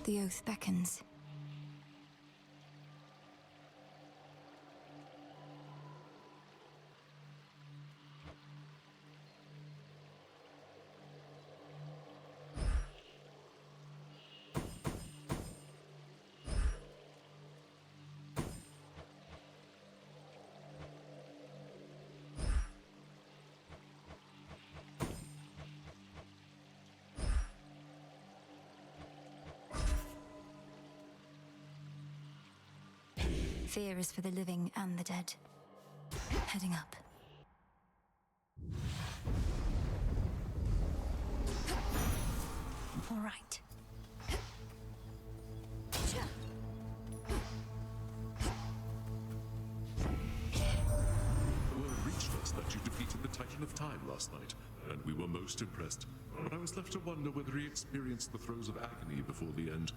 The oath beckons. Fear is for the living and the dead. Heading up. All right. Word reached us that you defeated the Titan of Time last night, and we were most impressed. But I was left to wonder whether he experienced the throes of agony before the end.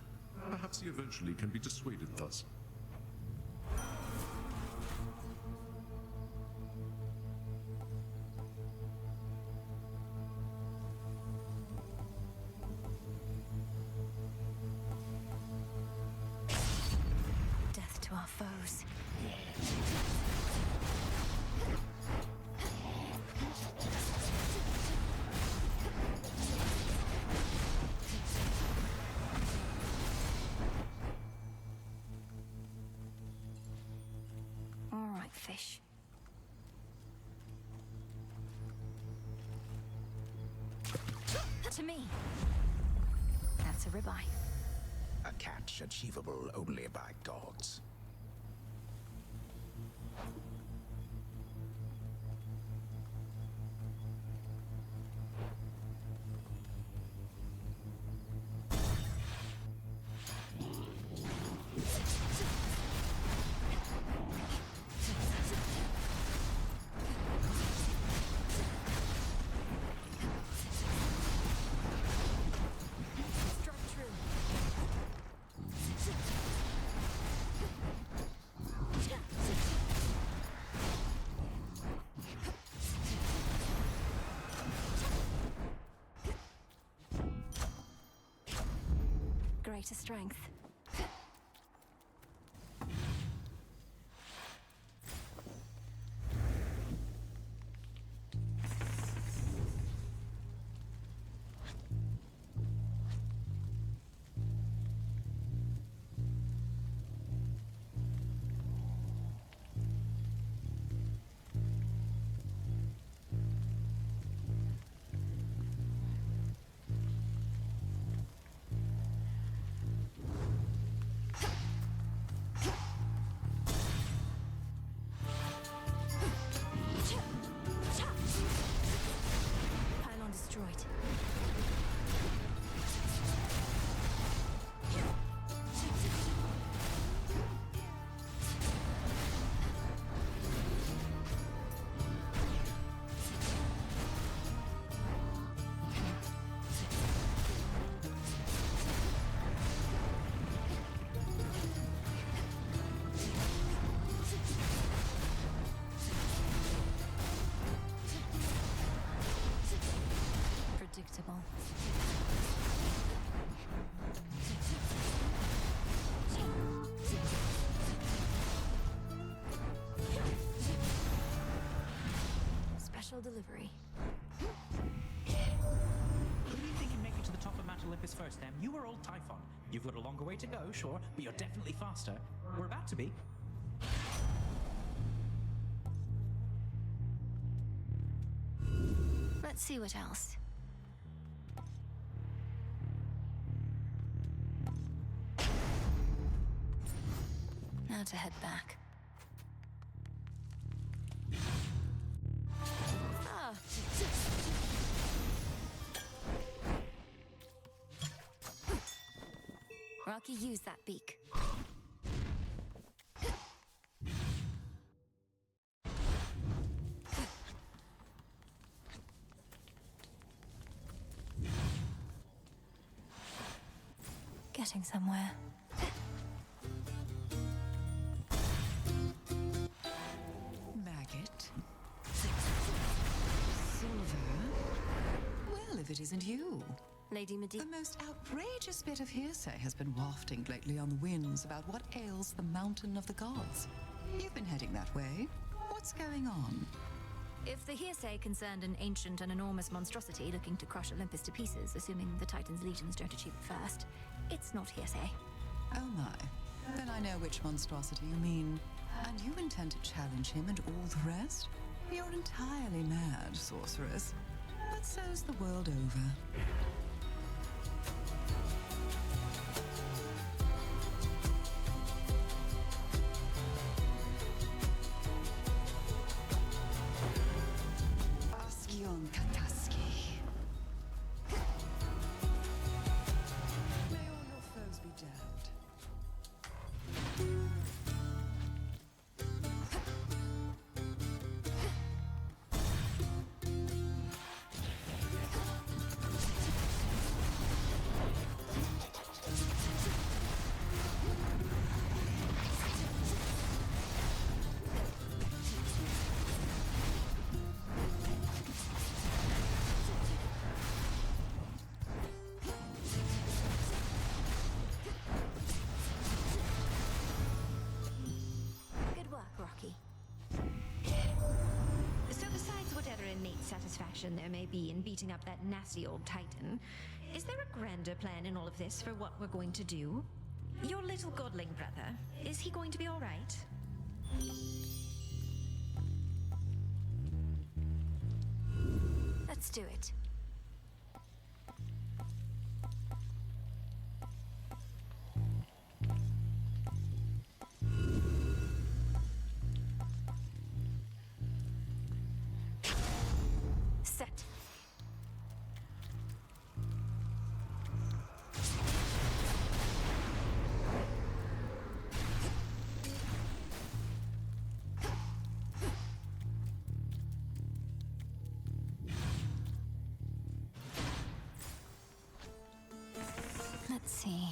Perhaps he eventually can be dissuaded thus. Death to our foes. All right, fish. To me. That's a ribeye. A catch achievable only by gods. Struck true. Greater strength. Pylon destroyed. Predictable. Special delivery. Who do you think can make it to the top of Mount Olympus first, Em? You or old Typhon? You've got a longer way to go, sure, but you're definitely faster. We're about to be. Let's see what else. Now to head back. Ah. Rocky, use that beak. Getting somewhere. Maggot? Silver? Well, if it isn't you. Lady Medivh. The most outrageous bit of hearsay has been wafting lately on the winds about what ails the mountain of the gods. You've been heading that way. What's going on? If the hearsay concerned an ancient and enormous monstrosity looking to crush Olympus to pieces, assuming the Titan's legions don't achieve it first, it's not hearsay. Oh my. Then I know which monstrosity you mean. And you intend to challenge him and all the rest? You're entirely mad, sorceress. But so's the world over. Satisfaction there may be in beating up that nasty old Titan, is there a grander plan in all of this for what we're going to do? Your little godling brother, is he going to be all right? Let's do it. Set. Let's see.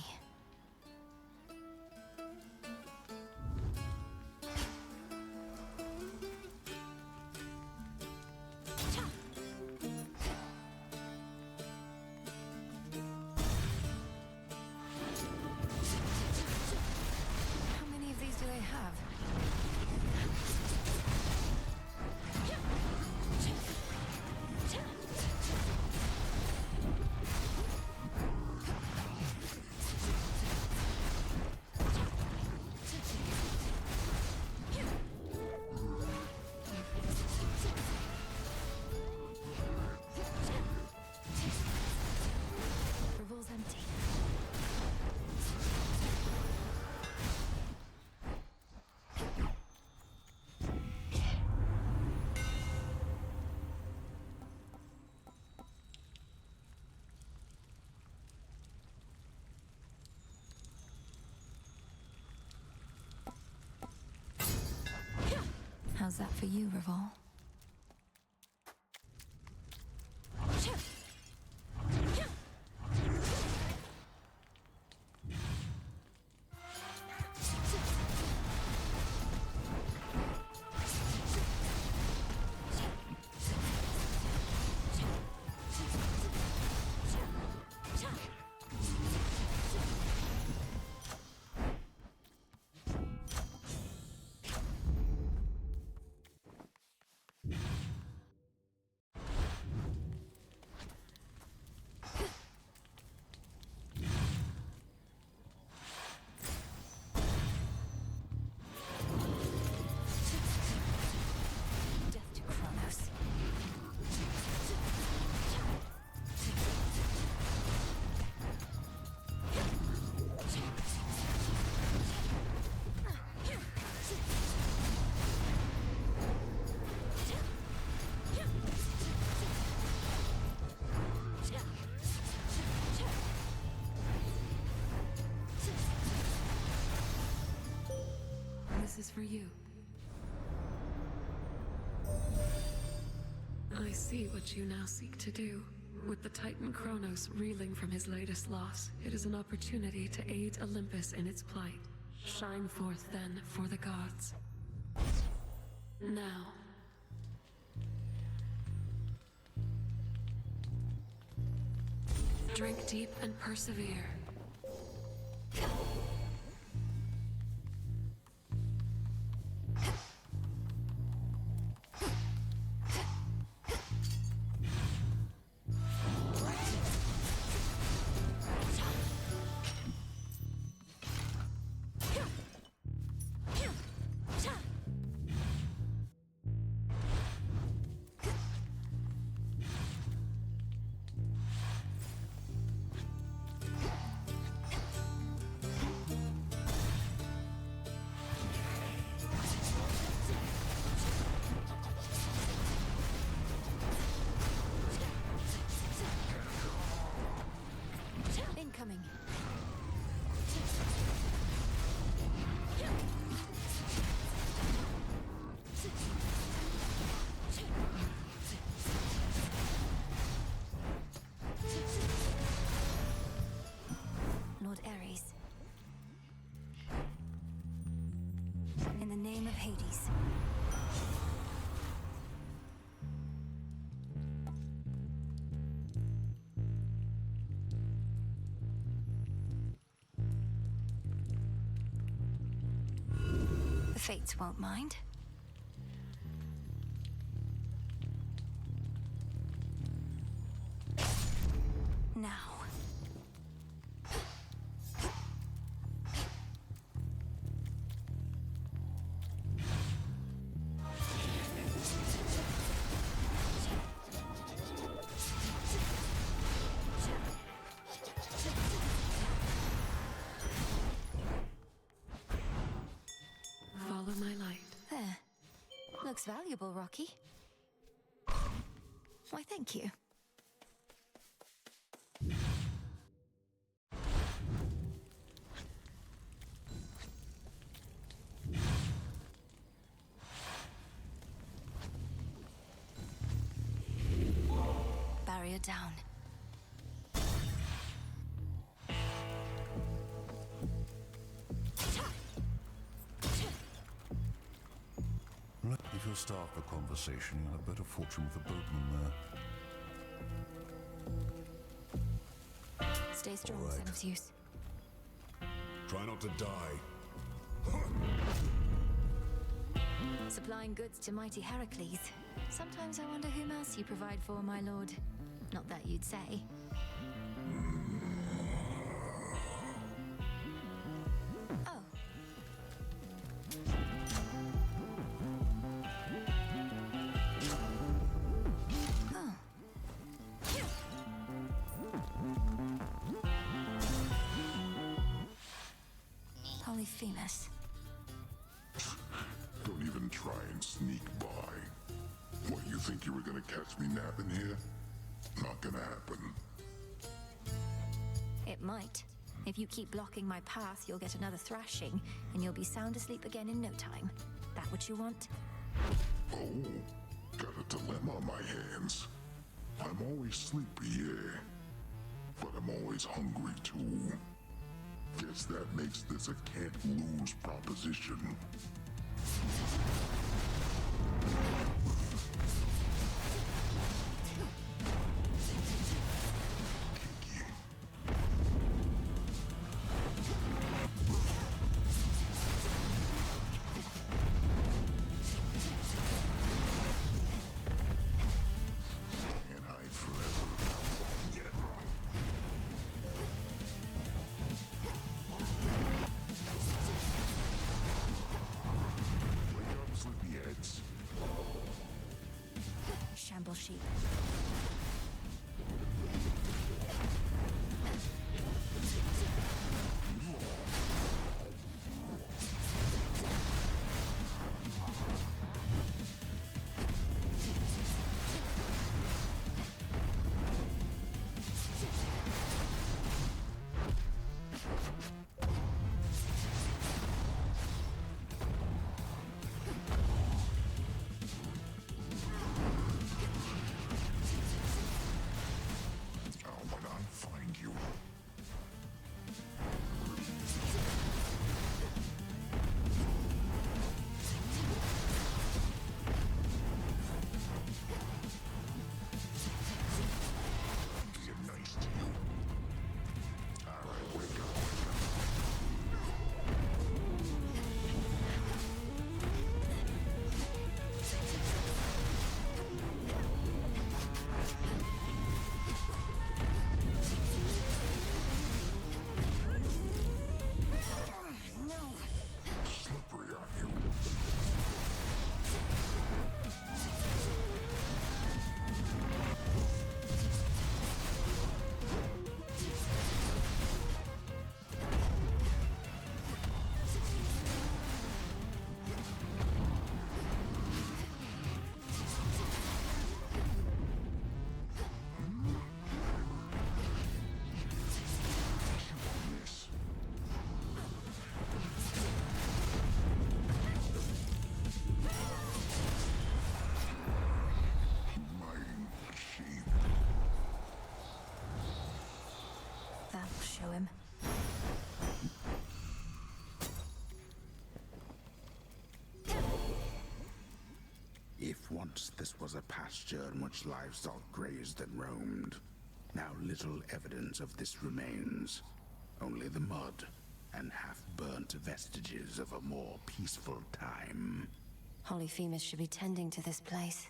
How's that for you, Revol? This is for you. I see what you now seek to do. With the Titan Kronos reeling from his latest loss, it is an opportunity to aid Olympus in its plight. Shine forth then for the gods. Now. Drink deep and persevere. Incoming. Lord Ares. In the name of Hades. The Fates won't mind. Now. Follow my light. There. Looks valuable, Rocky. Why, thank you. Barrier down. If you'll start the conversation, you'll have better fortune with the boatman there. Stay strong, All right. son of Zeus. Try not to die. Supplying goods to mighty Heracles. Sometimes I wonder whom else you provide for, my lord. Not that you'd say. Oh. Oh. Polyphemus. Don't even try and sneak by. What, you think you were gonna catch me napping here? Not gonna happen. It might. If you keep blocking my path, you'll get another thrashing, and you'll be sound asleep again in no time. That what you want? Oh, got a dilemma on my hands. I'm always sleepy, yeah. But I'm always hungry, too. Guess that makes this a can't-lose proposition. Can't hide forever. Get wrong. Wake up, sleepyheads. Shamble sheep. Once this was a pasture in which livestock grazed and roamed. Now little evidence of this remains. Only the mud and half-burnt vestiges of a more peaceful time. Holy Femus should be tending to this place.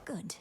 Good.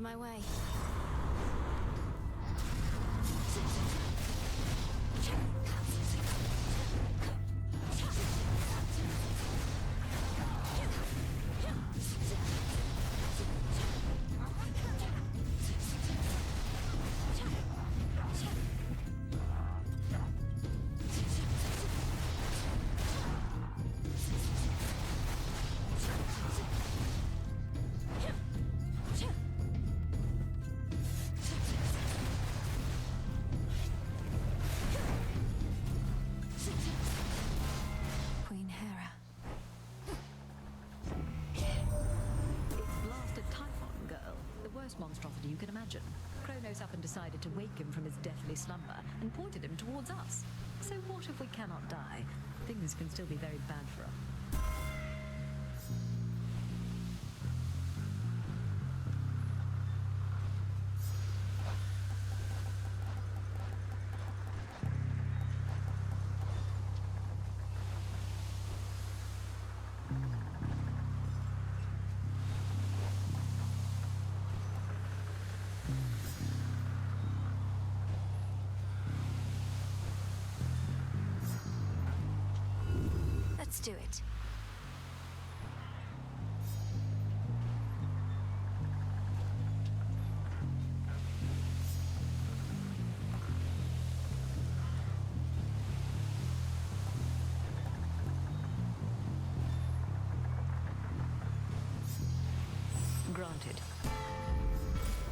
My way. Monstrosity you can imagine. Kronos up and decided to wake him from his deathly slumber and pointed him towards us. So what if we cannot die? Things can still be very bad for us. Let's do it. Granted.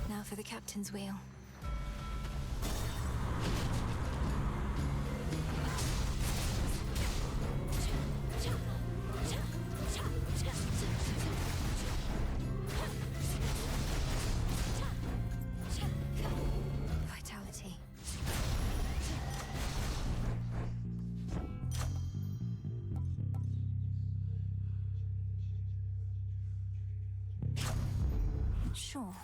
Now for the captain's wheel. Vitality. Sure.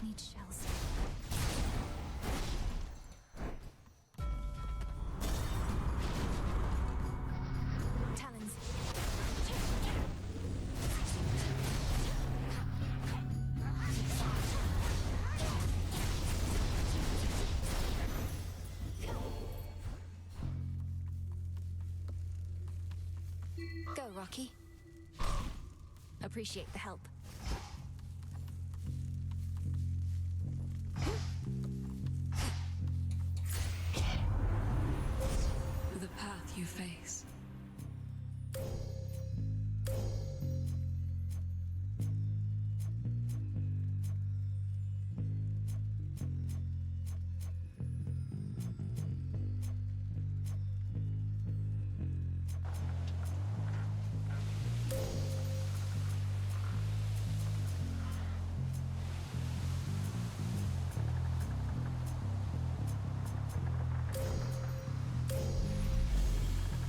Need shells. Talons. Go, Rocky. Appreciate the help. The path you face.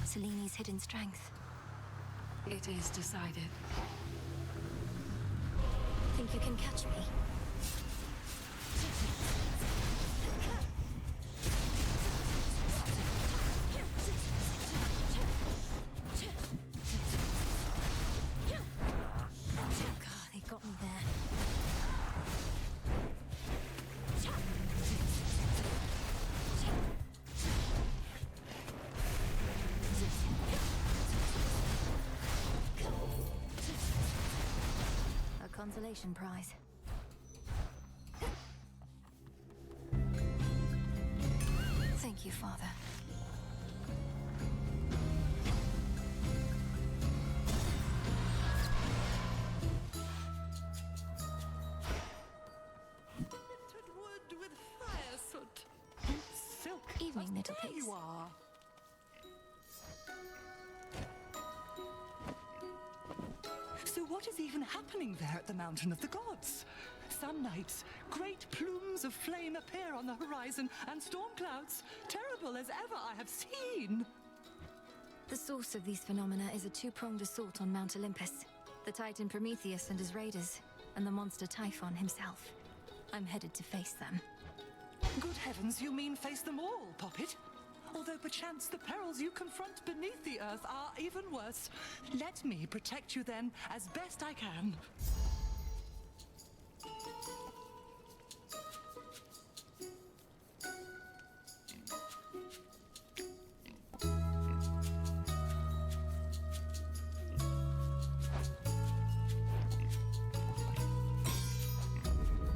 Seleni's hidden strength. It is decided. Think you can catch me? God, they got me there. A consolation prize. Thank you, Father. Wood with fire soot. Silk. Evening, little There pigs. you are. So what is even happening there at the Mountain of the Gods? Some nights, great plumes of flame appear on the horizon, and storm clouds, terrible as ever I have seen. The source of these phenomena is a two-pronged assault on Mount Olympus. The Titan Prometheus and his raiders, and the monster Typhon himself. I'm headed to face them. Good heavens, you mean face them all, Poppet? Although perchance the perils you confront beneath the earth are even worse. Let me protect you then, as best I can.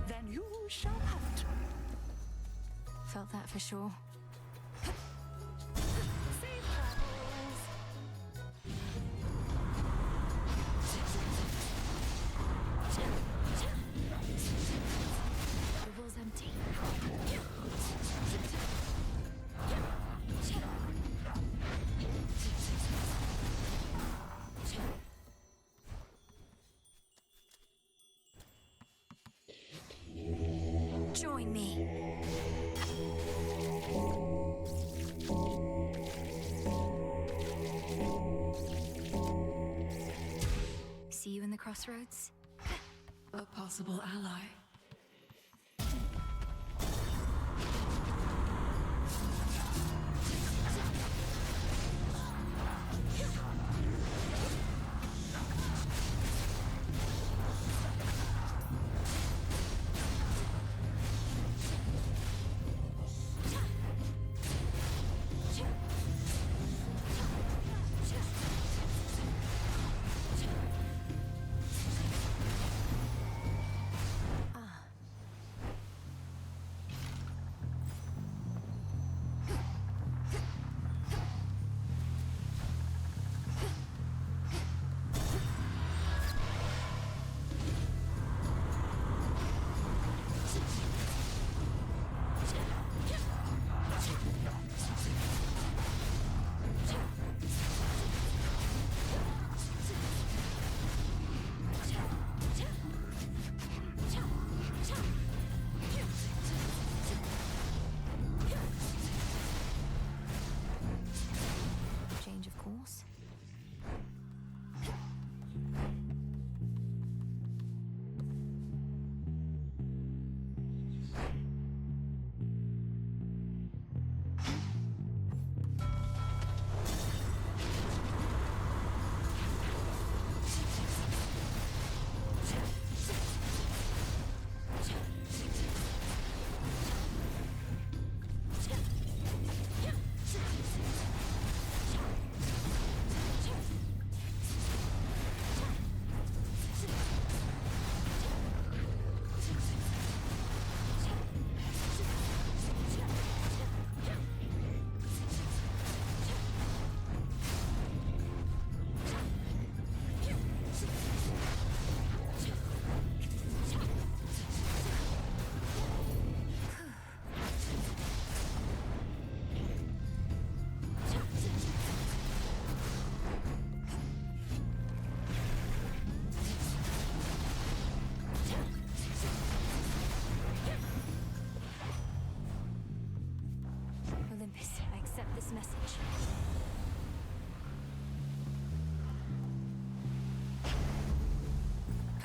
Then you shall have it. Felt that for sure. Safe travels. The wall's empty. Join me. See you in the crossroads? A possible ally.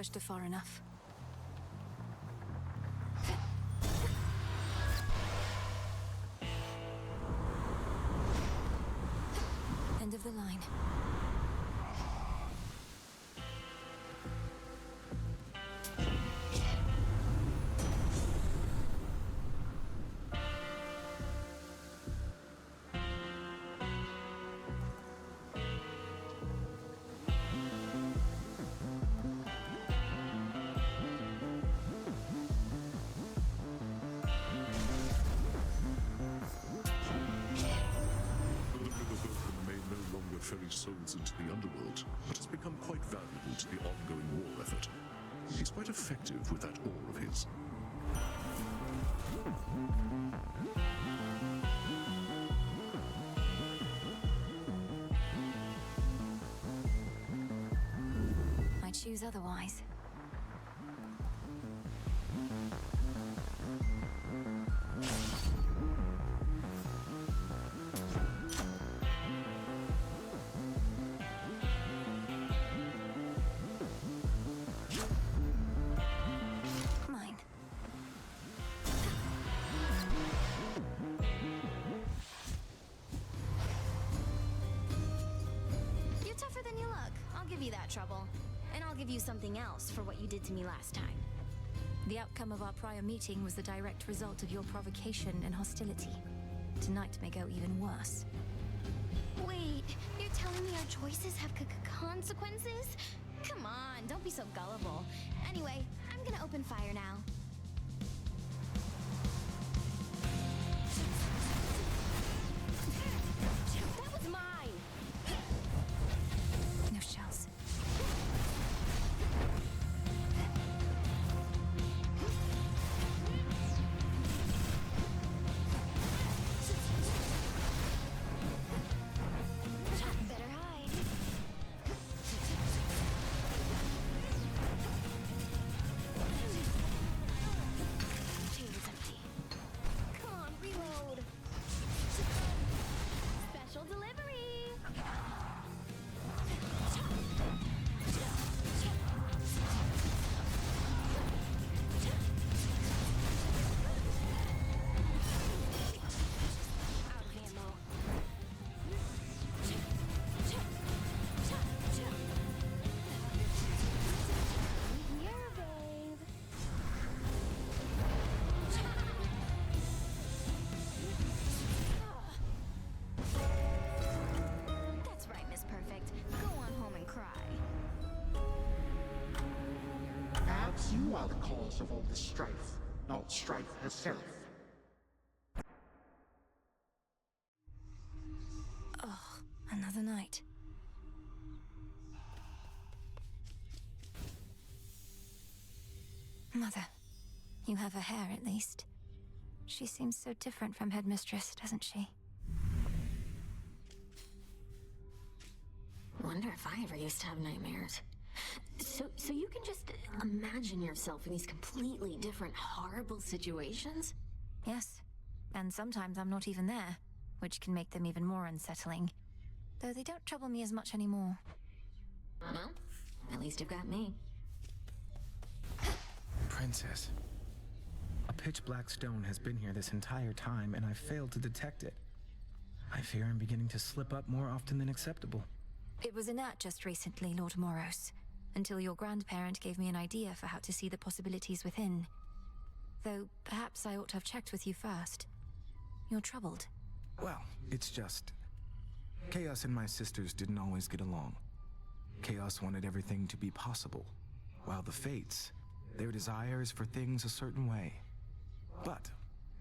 pushed her far enough. End of the line. Ferry souls into the underworld, but has become quite valuable to the ongoing war effort. He's quite effective with that oar of his. I choose otherwise. Trouble, and I'll give you something else for what you did to me last time. The outcome of our prior meeting was the direct result of your provocation and hostility. Tonight may go even worse. Wait, you're telling me our choices have consequences? Come on, don't be so gullible. Anyway, I'm gonna open fire now. That was mine! No shells. You are the cause of all this strife, not strife herself. Oh, another night. Mother, you have her hair at least. She seems so different from Headmistress, doesn't she? Wonder if I ever used to have nightmares. So you can just imagine yourself in these completely different, horrible situations? Yes. And sometimes I'm not even there, which can make them even more unsettling. Though they don't trouble me as much anymore. Well, at least you've got me. Princess. A pitch-black stone has been here this entire time, and I've failed to detect it. I fear I'm beginning to slip up more often than acceptable. It was inert just recently, Lord Moros, until your grandparent gave me an idea for how to see the possibilities within. Though, perhaps I ought to have checked with you first. You're troubled. Well, it's just... Chaos and my sisters didn't always get along. Chaos wanted everything to be possible, while the Fates, their desire is for things a certain way. But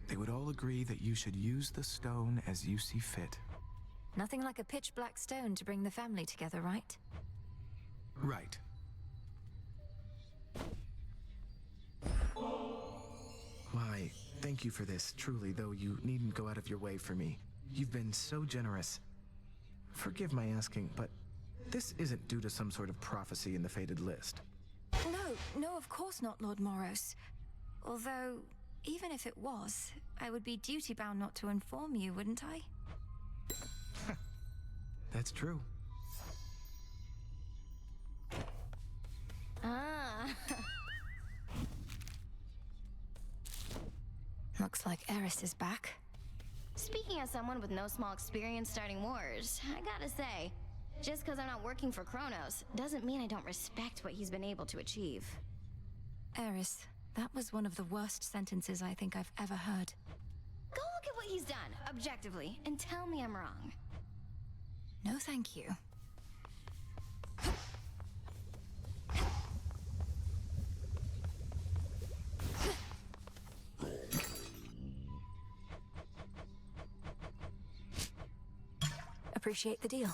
they would all agree that you should use the stone as you see fit. Nothing like a pitch-black stone to bring the family together, right? Right. Why, thank you for this, truly, though you needn't go out of your way for me. You've been so generous. Forgive my asking, but this isn't due to some sort of prophecy in the fated list. No, of course not, Lord Moros. Although, even if it was, I would be duty-bound not to inform you, wouldn't I? That's true. Ah, Looks like Eris is back. Speaking as someone with no small experience starting wars, I gotta say, just because I'm not working for Kronos doesn't mean I don't respect what he's been able to achieve. Eris, that was one of the worst sentences I think I've ever heard. Go look at what he's done, objectively, and tell me I'm wrong. No thank you. Appreciate the deal.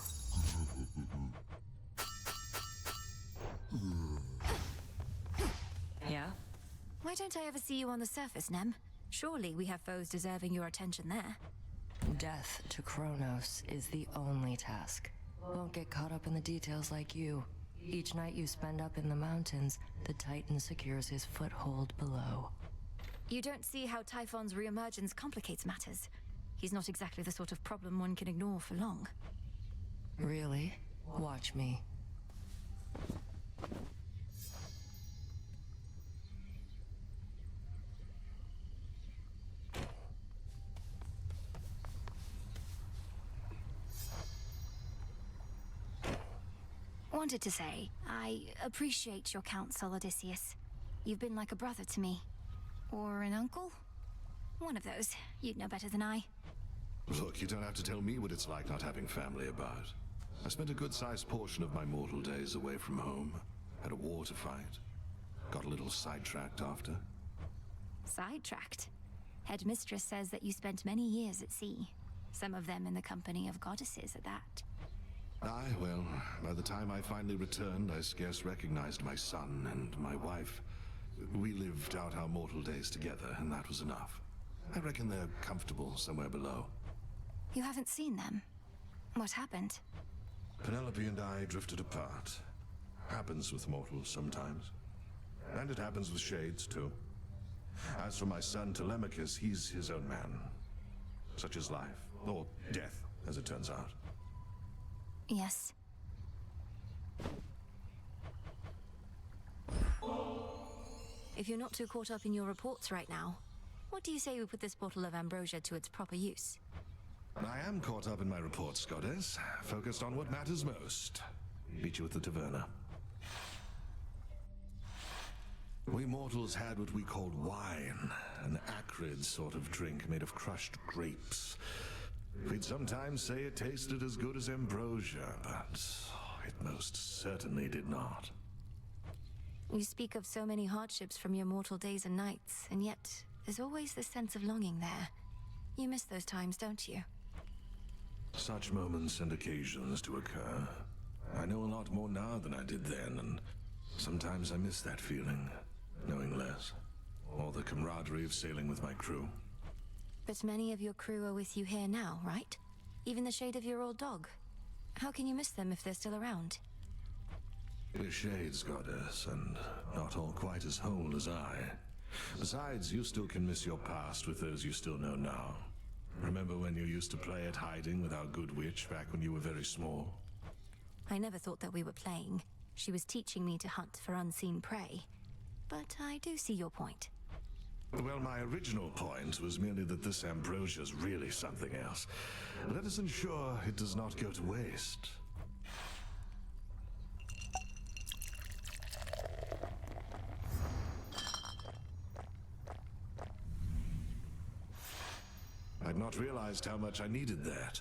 Yeah? Why don't I ever see you on the surface, Nem? Surely we have foes deserving your attention there. Death to Kronos is the only task. Won't get caught up in the details like you. Each night you spend up in the mountains, the Titan secures his foothold below. You don't see how Typhon's reemergence complicates matters. He's not exactly the sort of problem one can ignore for long. Really? Watch me. Wanted to say, I appreciate your counsel, Odysseus. You've been like a brother to me. Or an uncle? One of those. You'd know better than I. Look, you don't have to tell me what it's like not having family about. I spent a good-sized portion of my mortal days away from home. Had a war to fight. Got a little sidetracked after. Sidetracked? Headmistress says that you spent many years at sea. Some of them in the company of goddesses at that. Aye, well, by the time I finally returned, I scarce recognized my son and my wife. We lived out our mortal days together, and that was enough. I reckon they're comfortable somewhere below. You haven't seen them? What happened? Penelope and I drifted apart. Happens with mortals sometimes. And it happens with shades, too. As for my son Telemachus, he's his own man. Such is life. Or death, as it turns out. Yes. If you're not too caught up in your reports right now, what do you say we put this bottle of ambrosia to its proper use? I am caught up in my reports, Goddess. Focused on what matters most. Meet you at the taverna. We mortals had what we called wine, an acrid sort of drink made of crushed grapes. We'd sometimes say it tasted as good as ambrosia, but it most certainly did not. You speak of so many hardships from your mortal days and nights, and yet there's always this sense of longing there. You miss those times, don't you? Such moments and occasions do occur. I know a lot more now than I did then, and sometimes I miss that feeling, knowing less. Or the camaraderie of sailing with my crew. But many of your crew are with you here now, right? Even the shade of your old dog. How can you miss them if they're still around? We're shades, Goddess, and not all quite as whole as I. Besides, you still can miss your past with those you still know now. Remember when you used to play at hiding with our good witch back when you were very small? I never thought that we were playing. She was teaching me to hunt for unseen prey. But I do see your point. Well, my original point was merely that this ambrosia's really something else. Let us ensure it does not go to waste. I'd not realized how much I needed that.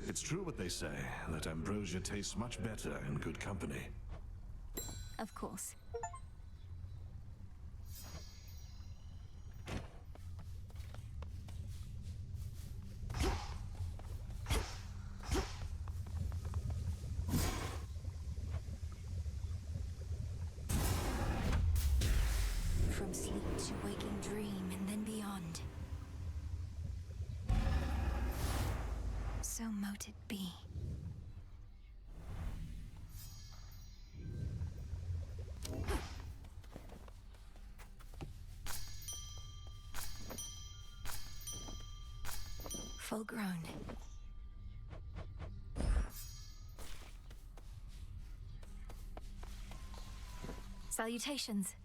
It's true what they say, that ambrosia tastes much better in good company. Of course. From sleep to waking dream and then beyond. So mote it be. Full grown. Salutations.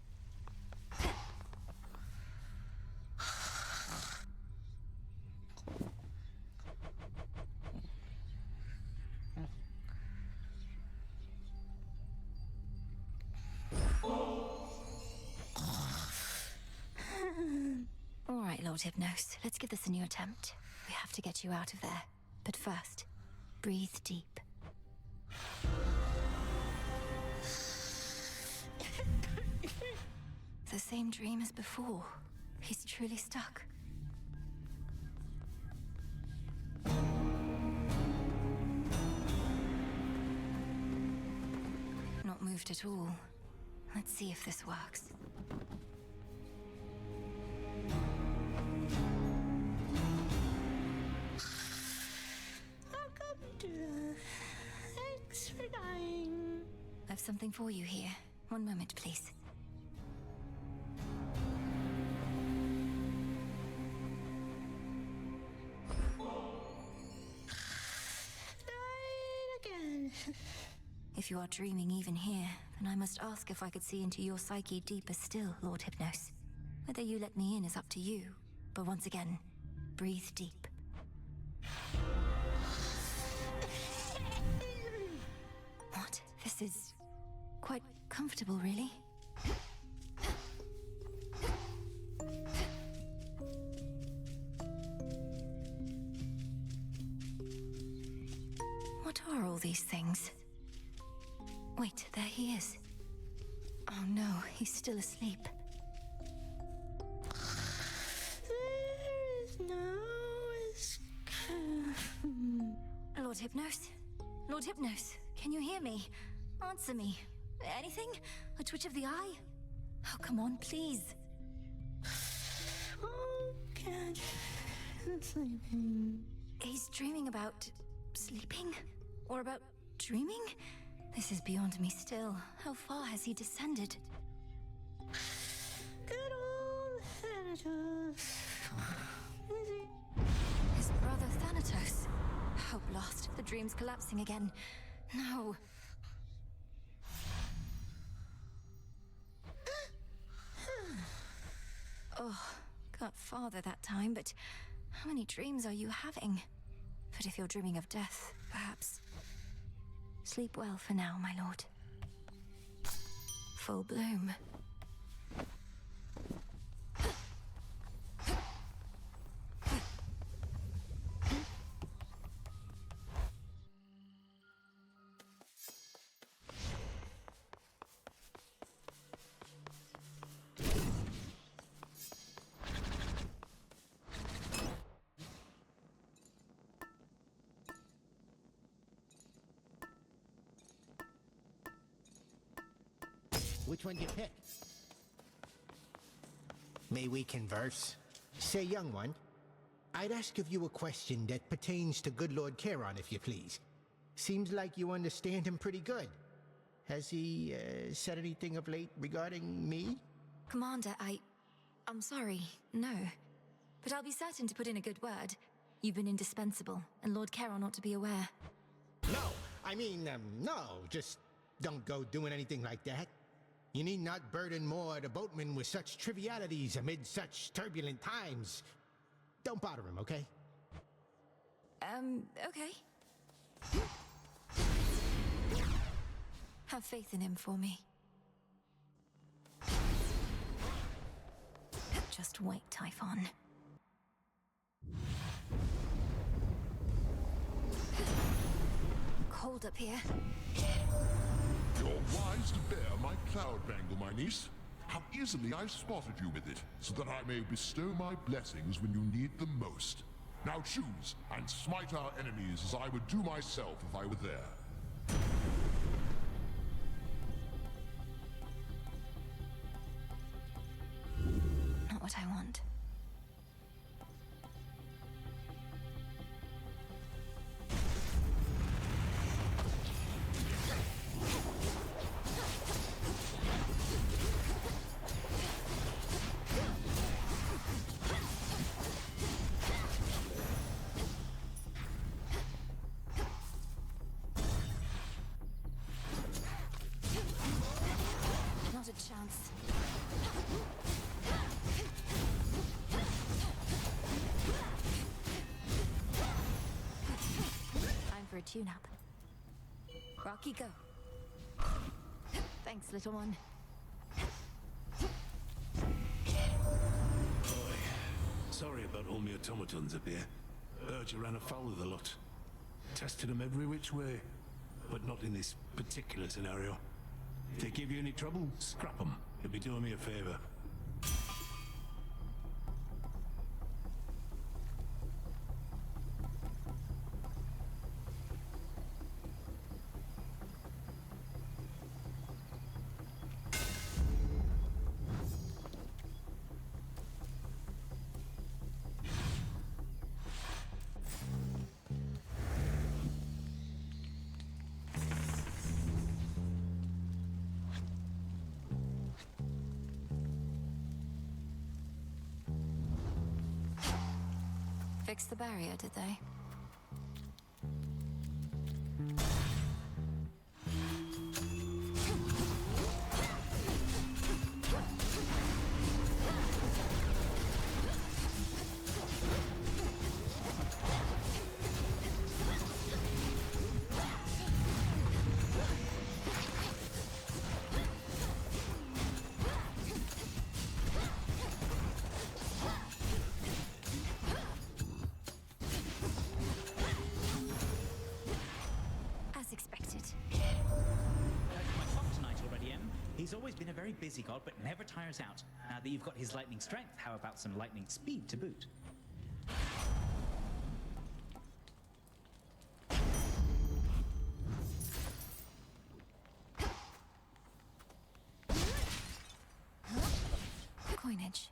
Lord Hypnos. Let's give this a new attempt. We have to get you out of there. But first, breathe deep. The same dream as before. He's truly stuck. Not moved at all. Let's see if this works. Thanks for dying. I've something for you here. One moment, please. Again. If you are dreaming even here, then I must ask if I could see into your psyche deeper still, Lord Hypnos. Whether you let me in is up to you, but once again, breathe deep. What? This is quite comfortable, really. What are all these things? Wait, there he is. Oh no, he's still asleep. There is no escape. Lord Hypnos? Lord Hypnos, can you hear me? Answer me. Anything? A twitch of the eye? Oh, come on, please. Oh, God. I'm sleeping. He's dreaming about sleeping? Or about dreaming? This is beyond me still. How far has he descended? Good old Thanatos. Is he? His brother Thanatos. Hope lost. The dream's collapsing again. No. Oh, got farther that time, but how many dreams are you having? But if you're dreaming of death, perhaps. Sleep well for now, my lord. Full bloom. Which one do you pick? May we converse? Say, young one, I'd ask of you a question that pertains to good Lord Charon, if you please. Seems like you understand him pretty good. Has he said anything of late regarding me? Commander, I'm sorry, no. But I'll be certain to put in a good word. You've been indispensable, and Lord Charon ought to be aware. No, I mean, no, just don't go doing anything like that. You need not burden more the boatman with such trivialities amid such turbulent times. Don't bother him, okay? Okay. Have faith in him for me. Just wait, Typhon. Cold up here. You're wise to bear my cloud bangle, my niece. How easily I've spotted you with it, so that I may bestow my blessings when you need them most. Now choose, and smite our enemies as I would do myself if I were there. Not what I want. Not a chance. Time for a tune-up. Rocky, go. Thanks, little one. sorry about all my automatons up here. Heard you ran afoul of the lot. Tested them every which way, but not in this particular scenario. If they give you any trouble, scrap them. You'll be doing me a favor. Fixed the barrier, did they? He's always been a very busy god, but never tires out. Now that you've got his lightning strength, how about some lightning speed to boot? Coinage.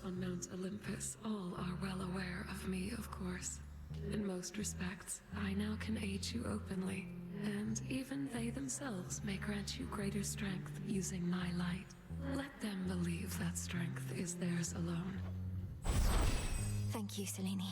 On Mount Olympus all are well aware of me, of course. In most respects, I now can aid you openly, and even they themselves may grant you greater strength using my light. Let them believe that strength is theirs alone. Thank you, Selene.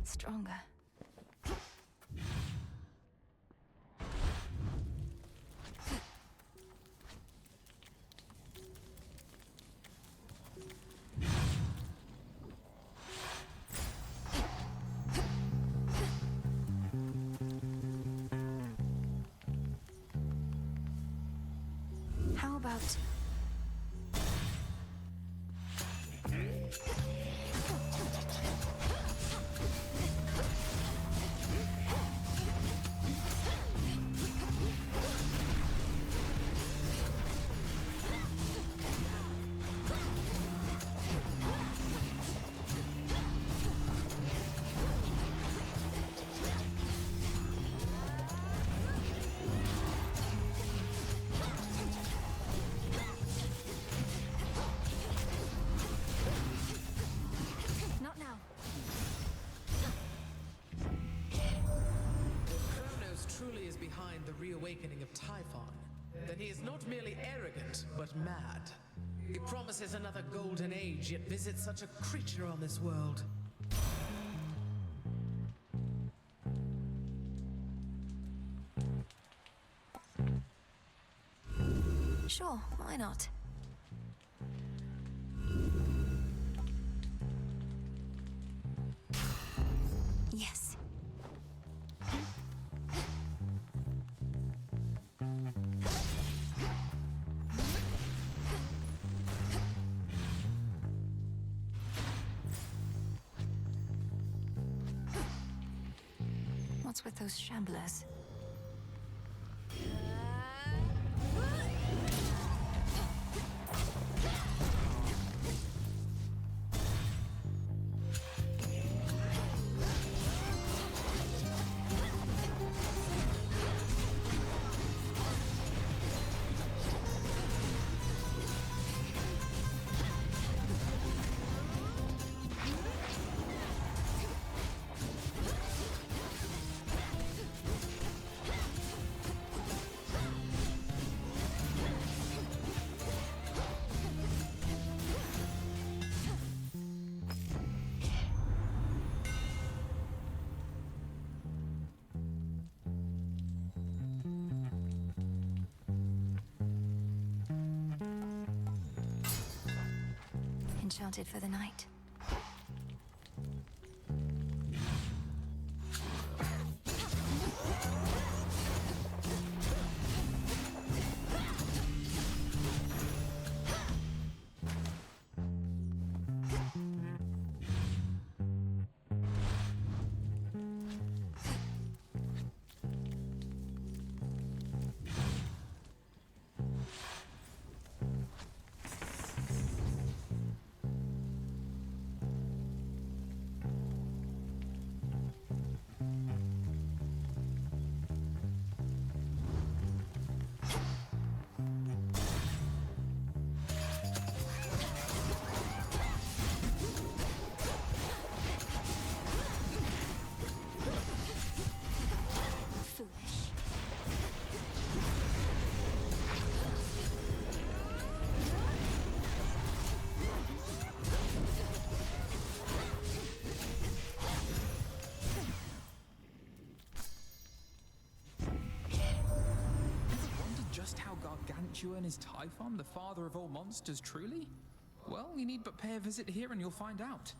Stronger. How about... awakening of Typhon, then he is not merely arrogant, but mad. He promises another golden age, yet visits such a creature on this world. Sure, why not? Yes. What's with those shamblers? Enchanted for the night. Gargantuan is Typhon, the father of all monsters, truly? Well, you need but pay a visit here and you'll find out.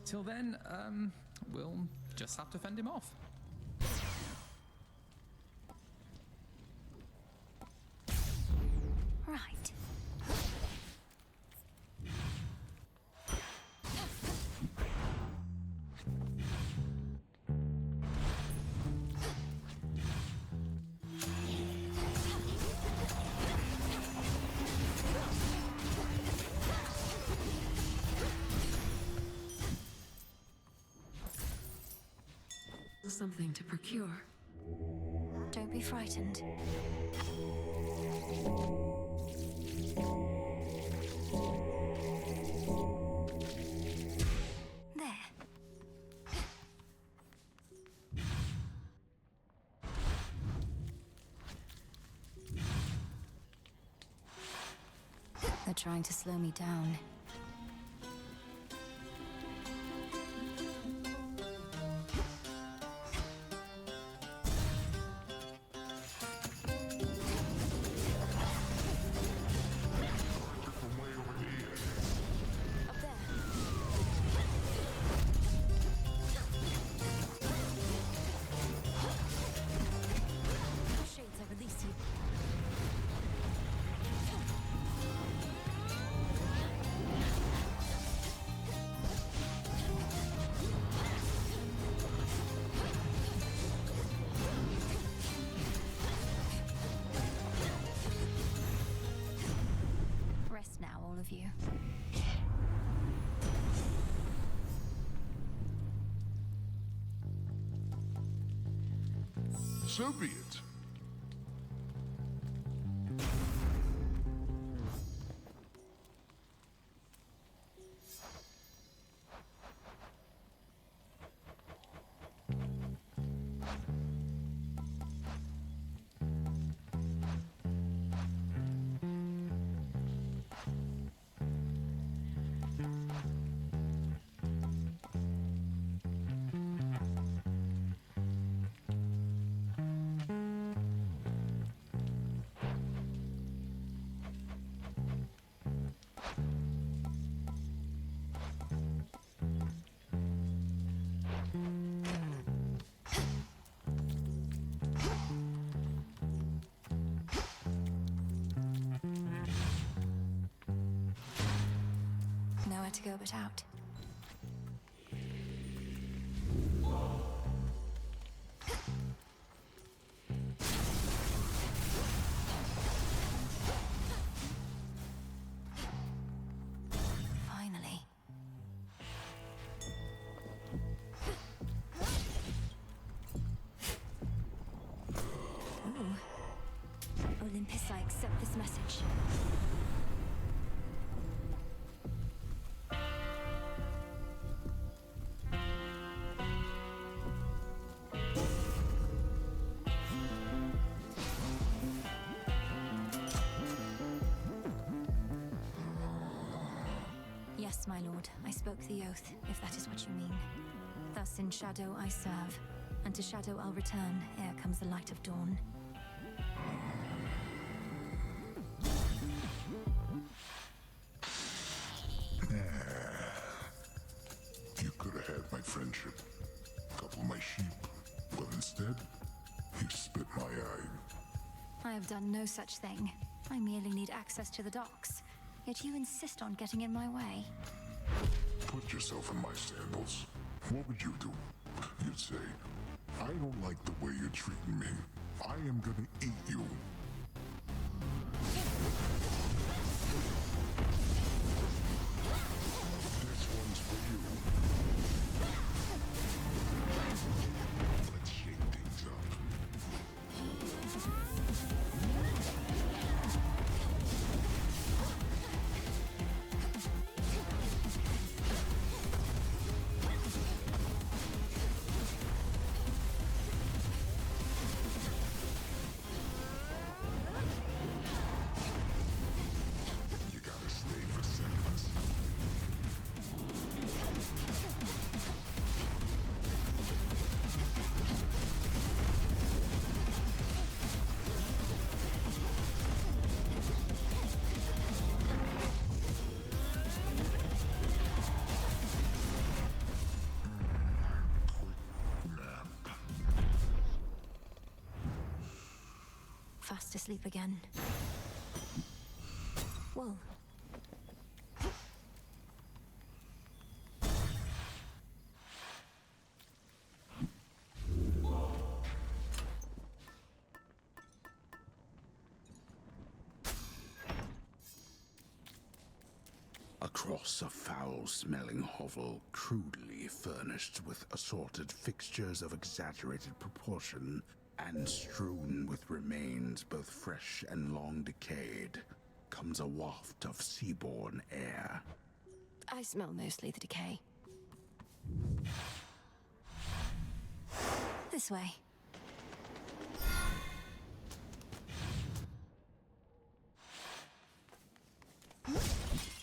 Till then, we'll just have to fend him off. Right. Something to procure. Don't be frightened. There. They're trying to slow me down. You. So be it. Nowhere to go but out. Finally. Ooh. Olympus, I accept this message. Yes, my lord, I spoke the oath, if that is what you mean. Thus in shadow I serve, and to shadow I'll return ere comes the light of dawn. You could have had my friendship, couple my sheep, but instead, you spit my eye. I have done no such thing. I merely need access to the docks. Yet you insist on getting in my way. Put yourself in my sandals. What would you do? You'd say, I don't like the way you're treating me. I am gonna eat you. This one's for you. Let's shake things up. Fast asleep again. Whoa. Across a foul-smelling hovel, crudely furnished with assorted fixtures of exaggerated proportion, and strewn with remains both fresh and long decayed, comes a waft of seaborne air. I smell mostly the decay. This way.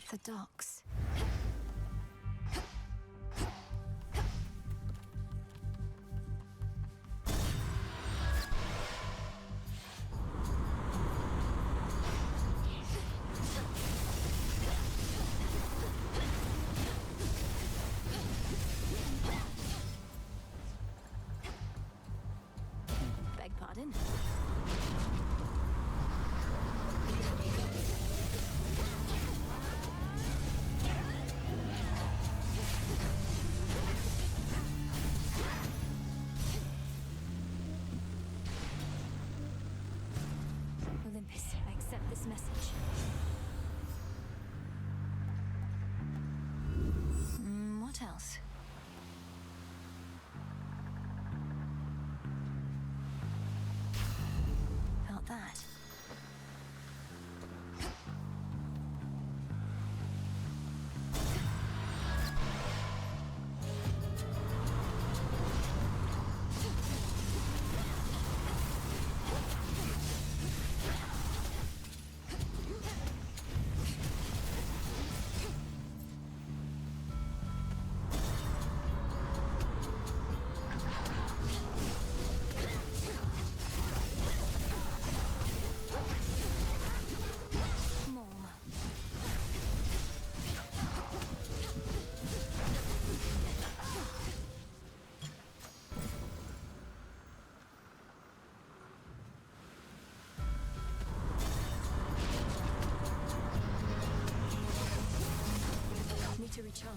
The docks.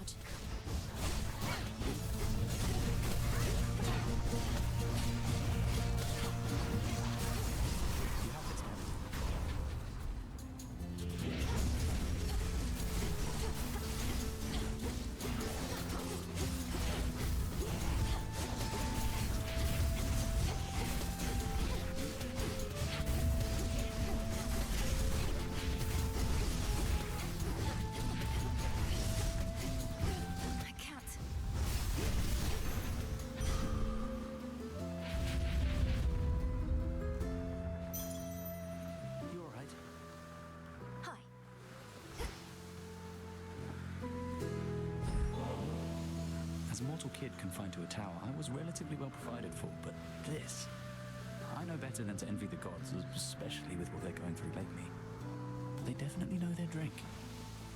dodge. As a mortal kid confined to a tower, I was relatively well provided for, but this... I know better than to envy the gods, especially with what they're going through lately. They definitely know their drink.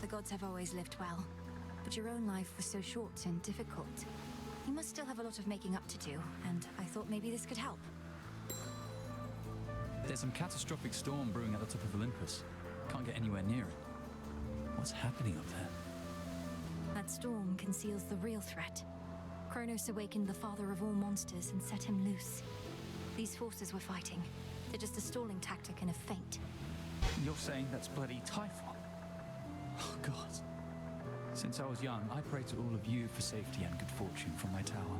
The gods have always lived well, but your own life was so short and difficult. You must still have a lot of making up to do, and I thought maybe this could help. There's some catastrophic storm brewing at the top of Olympus. Can't get anywhere near it. What's happening up there? That storm conceals the real threat. Kronos awakened the father of all monsters and set him loose. These forces we're fighting, they're just a stalling tactic and a feint. You're saying that's bloody Typhon? Oh, God. Since I was young, I prayed to all of you for safety and good fortune from my tower.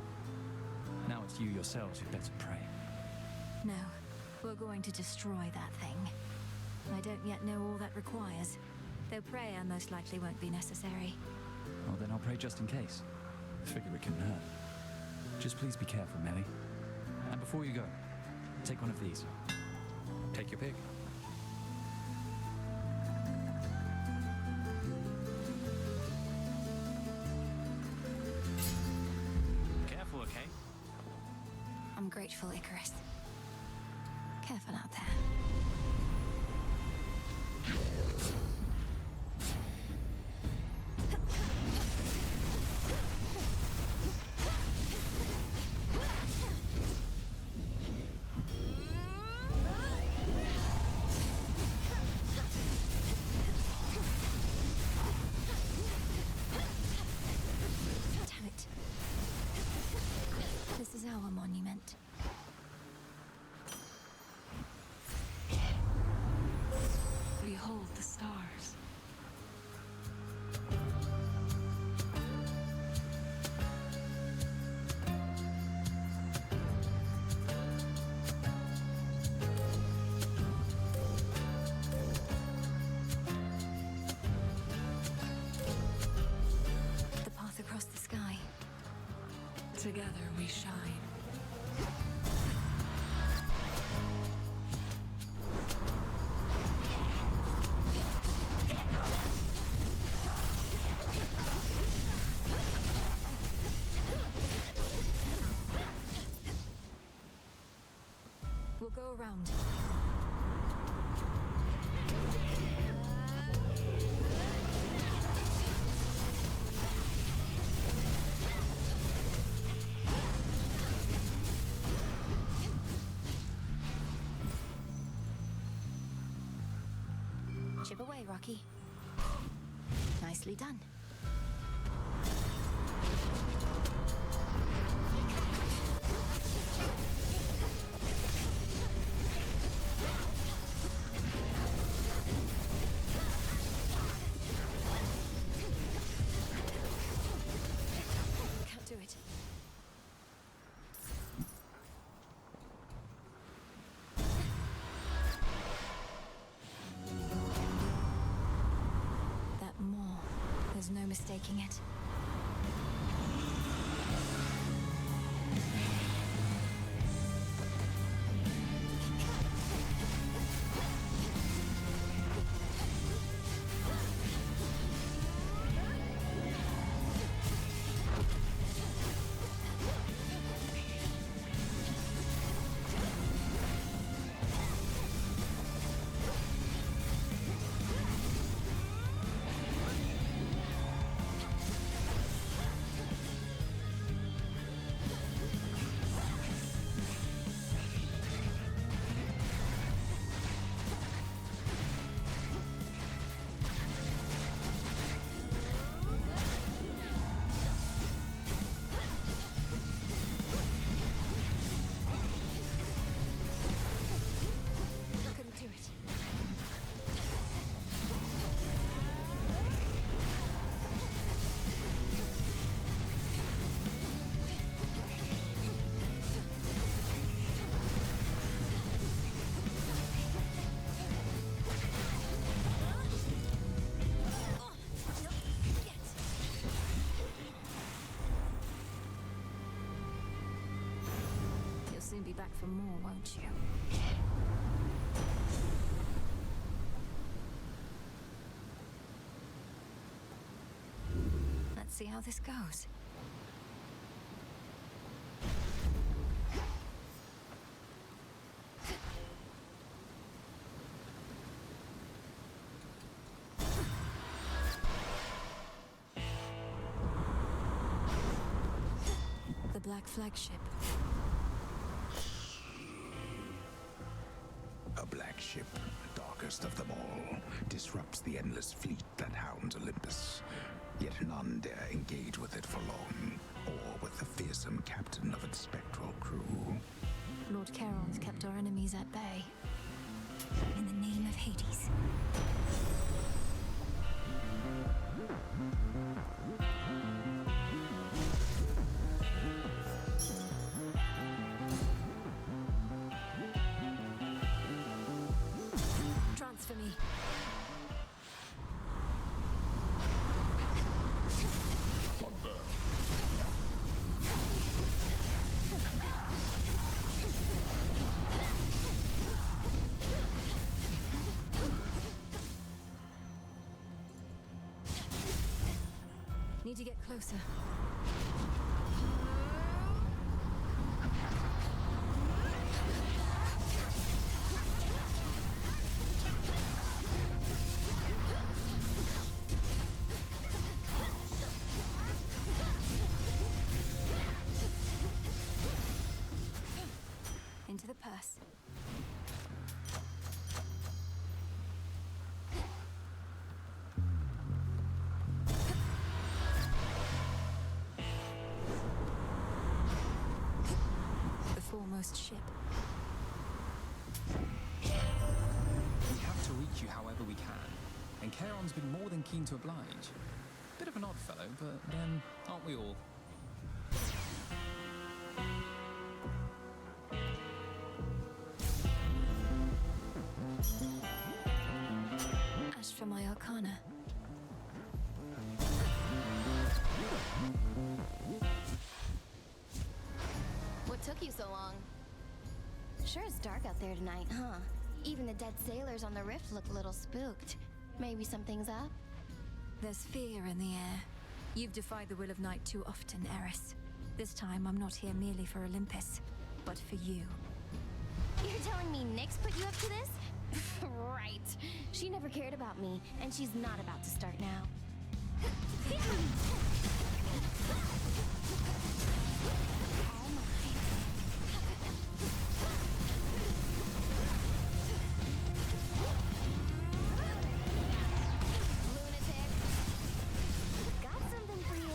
Now it's you yourselves who better pray. No, we're going to destroy that thing. I don't yet know all that requires, though prayer most likely won't be necessary. Well, then I'll pray just in case. Figure it couldn't hurt. Just please be careful, Melly. And before you go, take one of these. Take your pick. Careful, okay? I'm grateful, Icarus. Careful out there. Our monument. Behold the stars. The path across the sky. Together we shine. We'll go around. Chip away, Rocky. Nicely done. Can't do it. There's no mistaking it. be back for more, won't you? Let's see how this goes. The Black Flagship. A black ship, darkest of them all, disrupts the endless fleet that hounds Olympus. Yet none dare engage with it for long, or with the fearsome captain of its spectral crew. Lord Charon's kept our enemies at bay. In the name of Hades. Transfer me. Need to get closer. Into the purse. The foremost ship. We have to reach you however we can, and Charon's been more than keen to oblige. Bit of an odd fellow, but then aren't we all? Ash for my arcana. What took you so long? Sure is dark out there tonight, huh? Even the dead sailors on the rift look a little spooked. Maybe something's up? There's fear in the air. You've defied the will of night too often, Eris. This time, I'm not here merely for Olympus, but for you. You're telling me Nyx put you up to this? Right. She never cared about me, and she's not about to start now. Lunatic. Got something for you.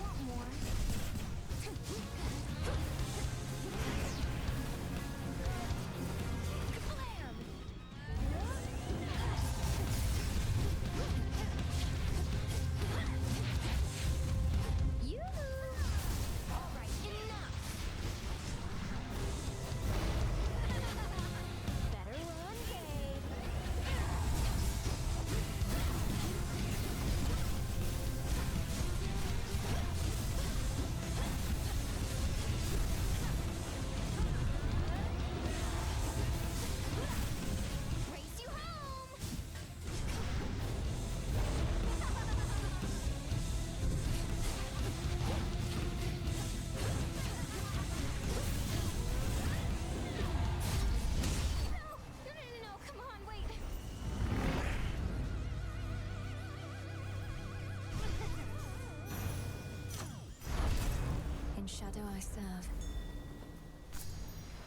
Want more? Kablam! You! All right, enough. Better run, Gabe. Race you home. No, come on, wait. In shadow I serve.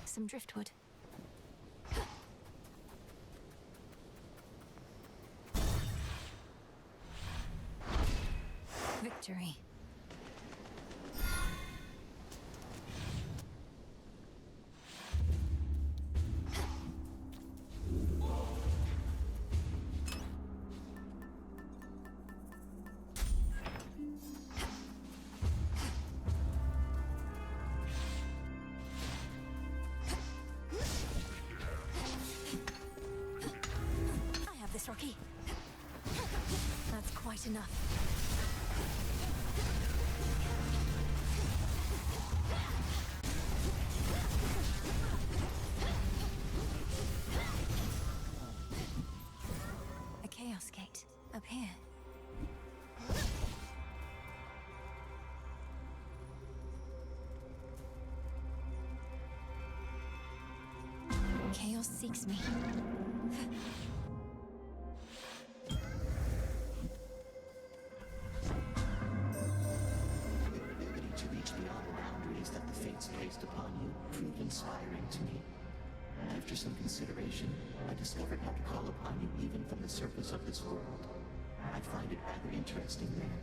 Some driftwood. Victory. enough. A chaos gate up here. Chaos seeks me. The ability to reach beyond the boundaries that the fates placed upon you proved inspiring to me. After some consideration, I discovered how to call upon you even from the surface of this world. I find it rather interesting there.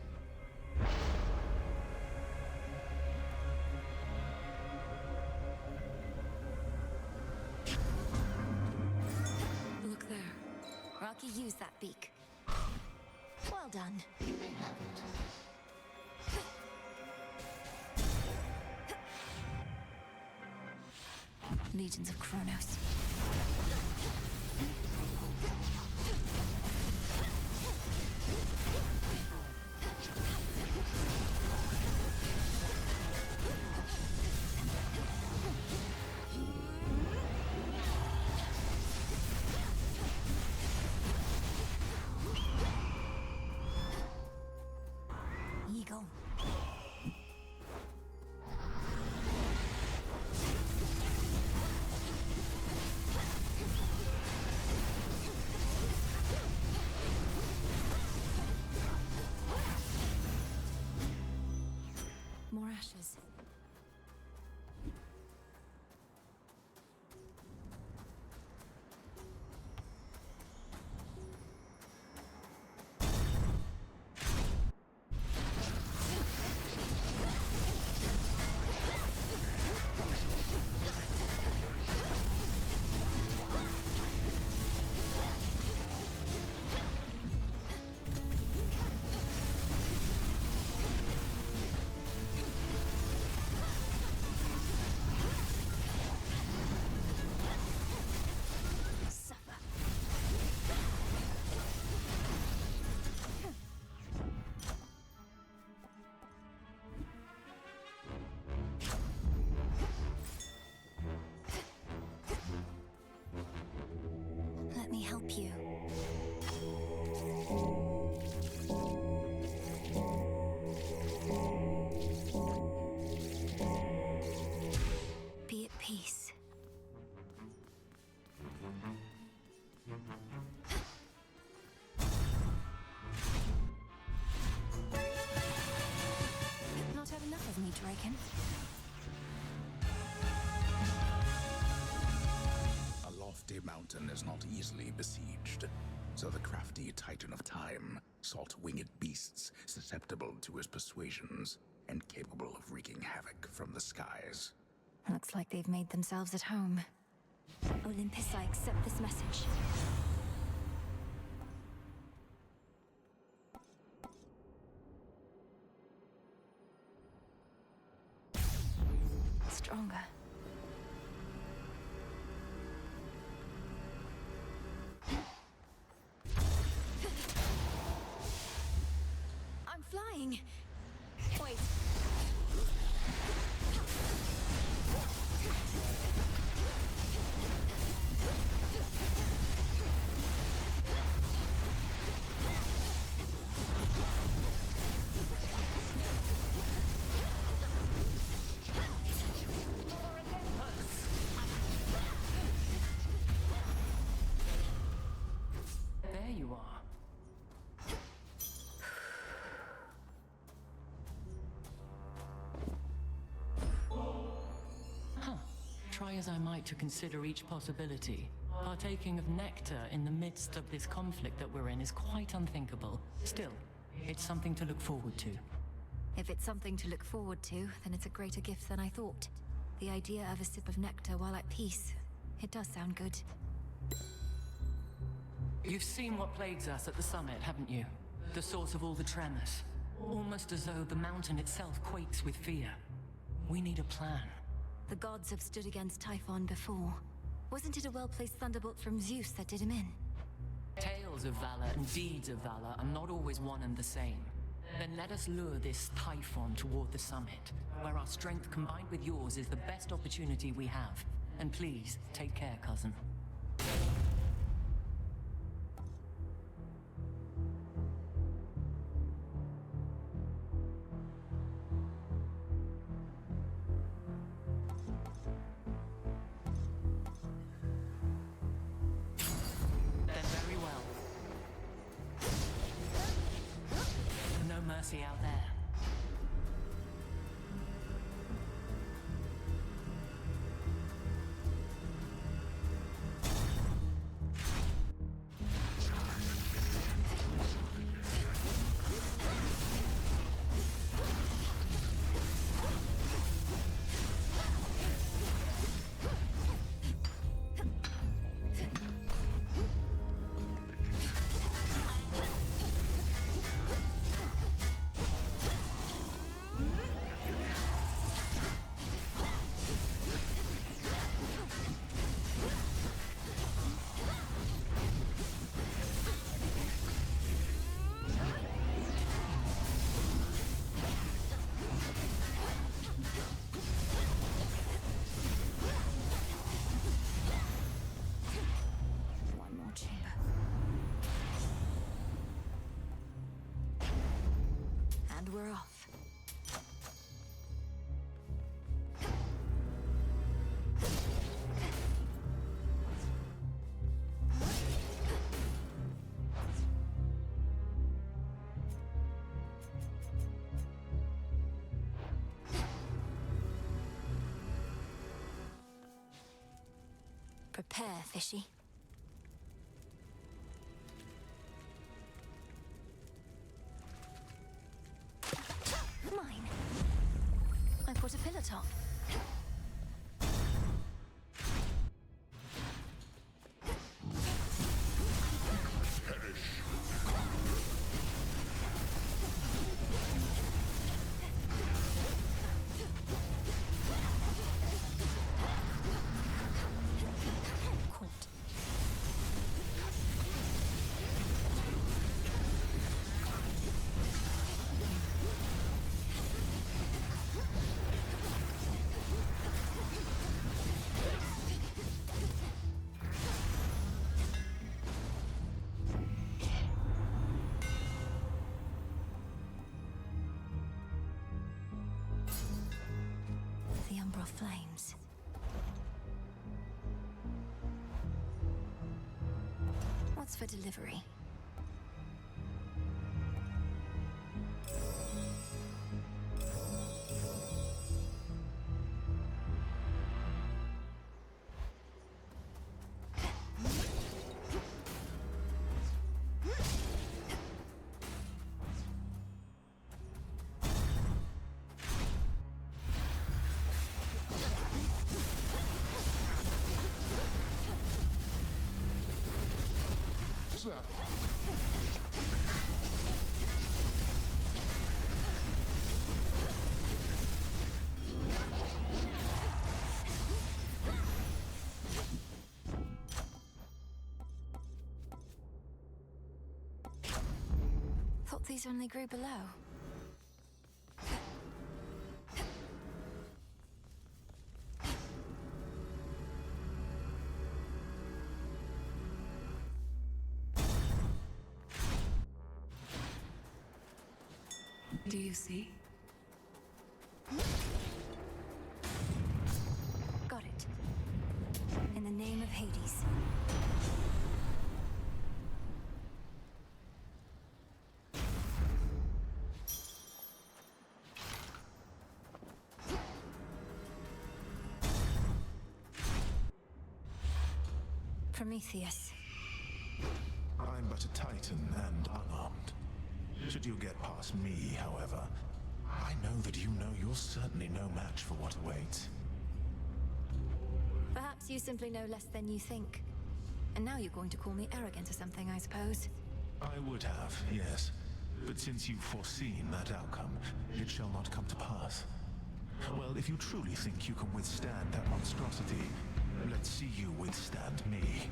Look there. Rocky used that beak. Well done. You may have it. Legions of Kronos. Eagle. More ashes. Let me help you. Be at peace. Not had enough of me, Draken. A lofty mountain is not easily besieged, so the crafty Titan of Time sought winged beasts susceptible to his persuasions and capable of wreaking havoc from the skies. Looks like they've made themselves at home. Olympus, I accept this message. Stronger. I'm flying. Wait. There you are. Huh. Try as I might to consider each possibility. Partaking of nectar in the midst of this conflict that we're in is quite unthinkable. Still, it's something to look forward to. If it's something to look forward to, then it's a greater gift than I thought. The idea of a sip of nectar while at peace. It does sound good. You've seen what plagues us at the summit, haven't you? The source of all the tremors. Almost as though the mountain itself quakes with fear. We need a plan. The gods have stood against Typhon before. Wasn't it a well-placed thunderbolt from Zeus that did him in? Tale tales of valor and deeds of valor are not always one and the same. Then let us lure this Typhon toward the summit, where our strength combined with yours is the best opportunity we have. And please, take care, cousin. Out there. We're off. Prepare, fishy. Mine. I put a pillar top. Flames. What's for delivery? Thought these only grew below. Do you see? Got it. In the name of Hades. Prometheus. I'm but a titan and unarmed. Should you get past me, however, I know that you know you're certainly no match for what awaits. Perhaps you simply know less than you think. And now you're going to call me arrogant or something, I suppose. I would have, yes. But since you've foreseen that outcome, it shall not come to pass. Well, if you truly think you can withstand that monstrosity, let's see you withstand me.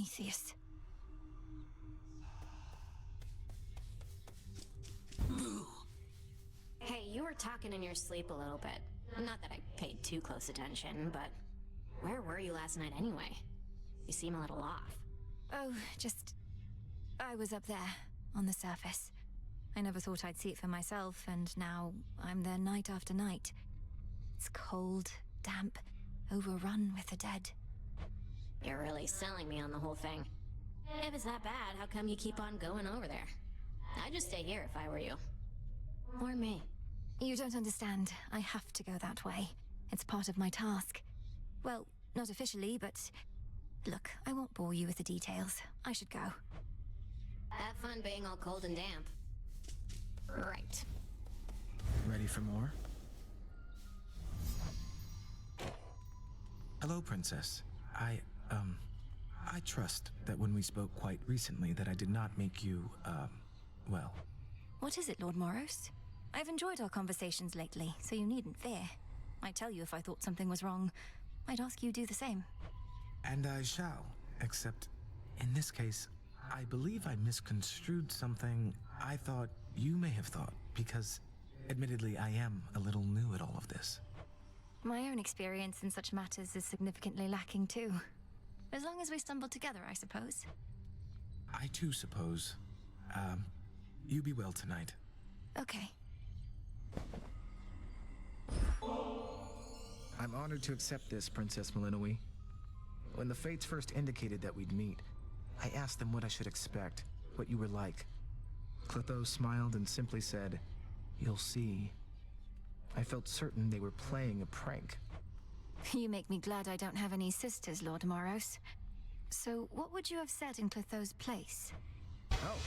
Prometheus. Hey, you were talking in your sleep a little bit. Not that I paid too close attention, but where were you last night anyway? You seem a little off. Oh, I was up there, on the surface. I never thought I'd see it for myself, and now I'm there night after night. It's cold, damp, overrun with the dead. You're really selling me on the whole thing. If it's that bad, how come you keep on going over there? I'd just stay here if I were you. Or me. You don't understand. I have to go that way. It's part of my task. Well, not officially, but... Look, I won't bore you with the details. I should go. Have fun being all cold and damp. Right. Ready for more? Hello, Princess. I trust that when we spoke quite recently that I did not make you, well... What is it, Lord Moros? I've enjoyed our conversations lately, so you needn't fear. I'd tell you if I thought something was wrong. I'd ask you do the same. And I shall, except in this case, I believe I misconstrued something I thought you may have thought, because admittedly I am a little new at all of this. My own experience in such matters is significantly lacking too. As long as we stumble together, I suppose. I too suppose. You be well tonight. Okay. I'm honored to accept this, Princess Melinoë. When the Fates first indicated that we'd meet, I asked them what I should expect, what you were like. Clotho smiled and simply said, "You'll see." I felt certain they were playing a prank. You make me glad I don't have any sisters, Lord Moros. So, what would you have said in Clotho's place? Oh.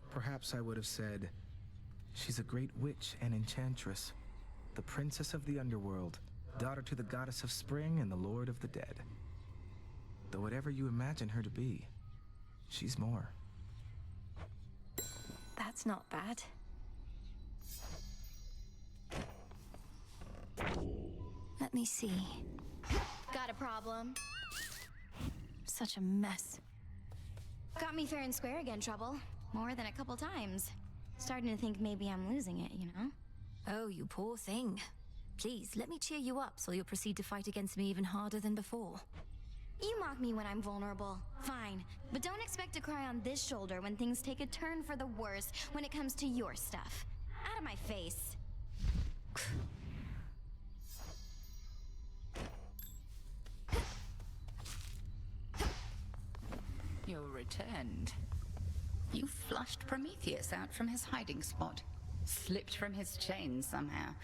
Perhaps I would have said, "She's a great witch and enchantress, the princess of the underworld, daughter to the goddess of spring and the lord of the dead. Though whatever you imagine her to be, she's more." That's not bad. Let me see. Got a problem? Such a mess. Got me fair and square again, Trouble. More than a couple times. Starting to think maybe I'm losing it, you know? Oh, you poor thing. Please, let me cheer you up so you'll proceed to fight against me even harder than before. You mock me when I'm vulnerable. Fine. But don't expect to cry on this shoulder when things take a turn for the worse when it comes to your stuff. Out of my face. You returned. You flushed Prometheus out from his hiding spot. Slipped from his chains somehow.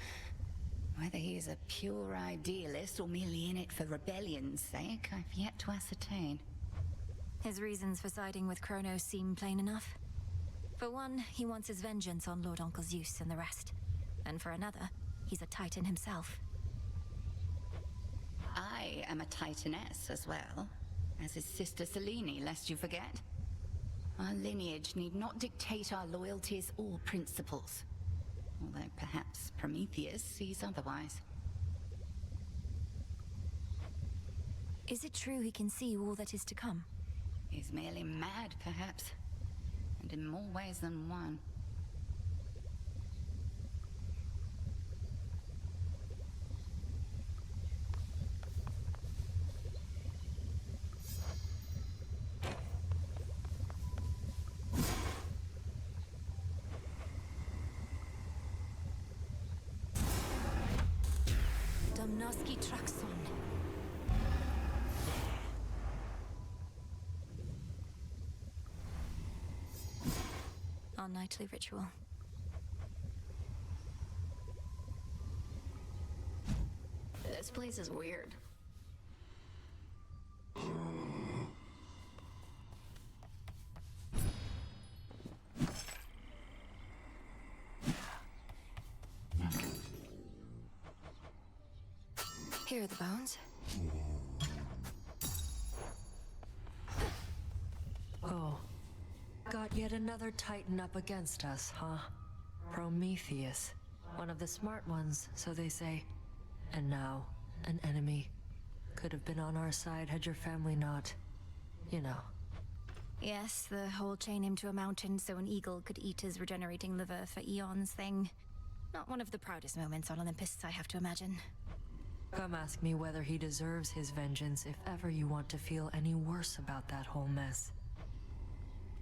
Whether he is a pure idealist or merely in it for rebellion's sake, I've yet to ascertain. His reasons for siding with Kronos seem plain enough. For one, he wants his vengeance on Lord Uncle Zeus and the rest. And for another, he's a Titan himself. I am a Titaness as well, as his sister Selene, lest you forget. Our lineage need not dictate our loyalties or principles. Although perhaps Prometheus sees otherwise. Is it true he can see all that is to come? He's merely mad, perhaps. And in more ways than one. Domnoski Traxon. Our nightly ritual. This place is weird. Here are the bones. Oh. Got yet another Titan up against us, huh? Prometheus. One of the smart ones, so they say. And now, an enemy. Could have been on our side had your family not. you know. Yes, the whole chain him to a mountain so an eagle could eat his regenerating liver for eons thing. Not one of the proudest moments on Olympus, I have to imagine. Come ask me whether he deserves his vengeance if ever you want to feel any worse about that whole mess.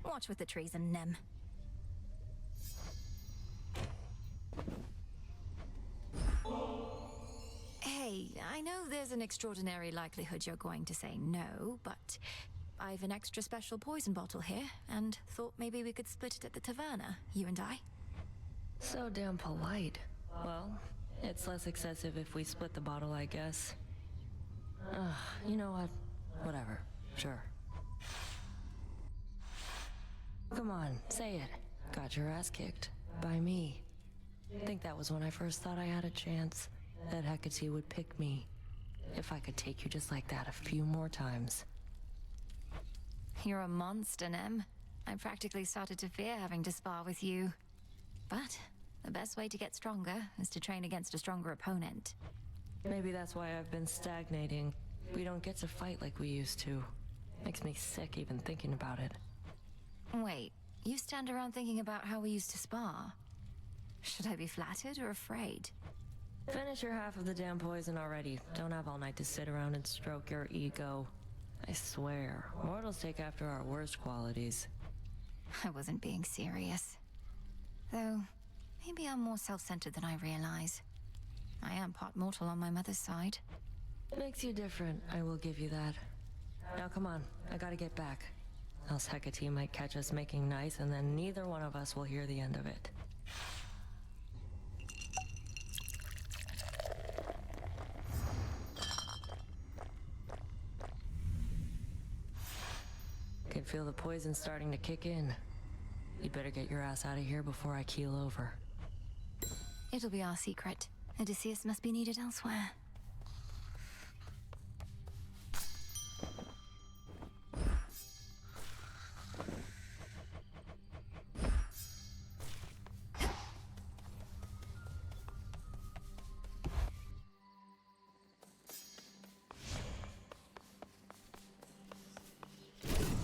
Watch with the treason, Nem. Hey, I know there's an extraordinary likelihood you're going to say no, but I've an extra special poison bottle here, and thought maybe we could split it at the taverna, you and I. So damn polite. Well, it's less excessive if we split the bottle, I guess. You know what? Whatever. Sure. Come on, say it. Got your ass kicked. By me. Think that was when I first thought I had a chance. That Hecate would pick me. If I could take you just like that a few more times. You're a monster, Nem. I practically started to fear having to spar with you. But the best way to get stronger is to train against a stronger opponent. Maybe that's why I've been stagnating. We don't get to fight like we used to. Makes me sick even thinking about it. Wait, you stand around thinking about how we used to spar? Should I be flattered or afraid? Finish your half of the damn poison already. Don't have all night to sit around and stroke your ego. I swear, mortals take after our worst qualities. I wasn't being serious. Though, maybe I'm more self-centered than I realize. I am part mortal on my mother's side. Makes you different, I will give you that. Now come on, I gotta get back. Else Hecate might catch us making nice and then neither one of us will hear the end of it. Can feel the poison starting to kick in. You'd better get your ass out of here before I keel over. It'll be our secret. Odysseus must be needed elsewhere.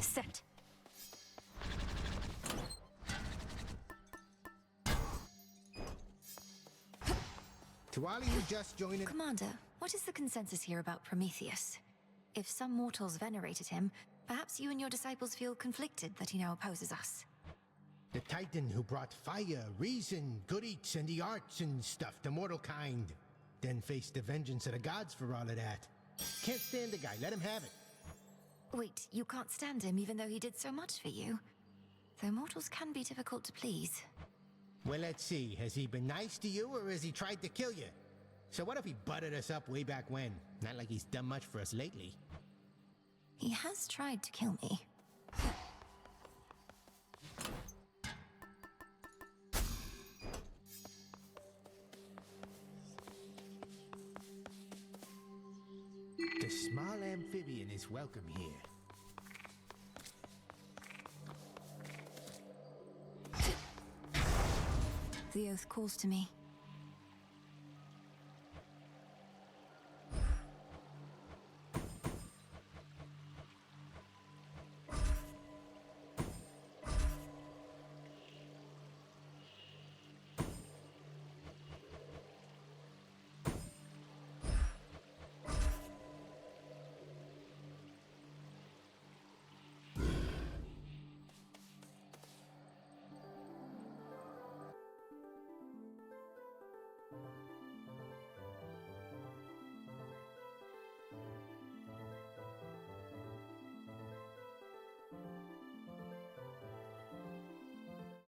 Set. To all of you just joining... Commander, what is the consensus here about Prometheus? If some mortals venerated him, perhaps you and your disciples feel conflicted that he now opposes us. The titan who brought fire, reason, good eats, and the arts and stuff to mortal kind. Then faced the vengeance of the gods for all of that. Can't stand the guy, let him have it. Wait, you can't stand him even though he did so much for you? Though mortals can be difficult to please. Well, let's see. Has he been nice to you, or has he tried to kill you? So what if he butted us up way back when? Not like he's done much for us lately. He has tried to kill me. The small amphibian is welcome here. The oath calls to me.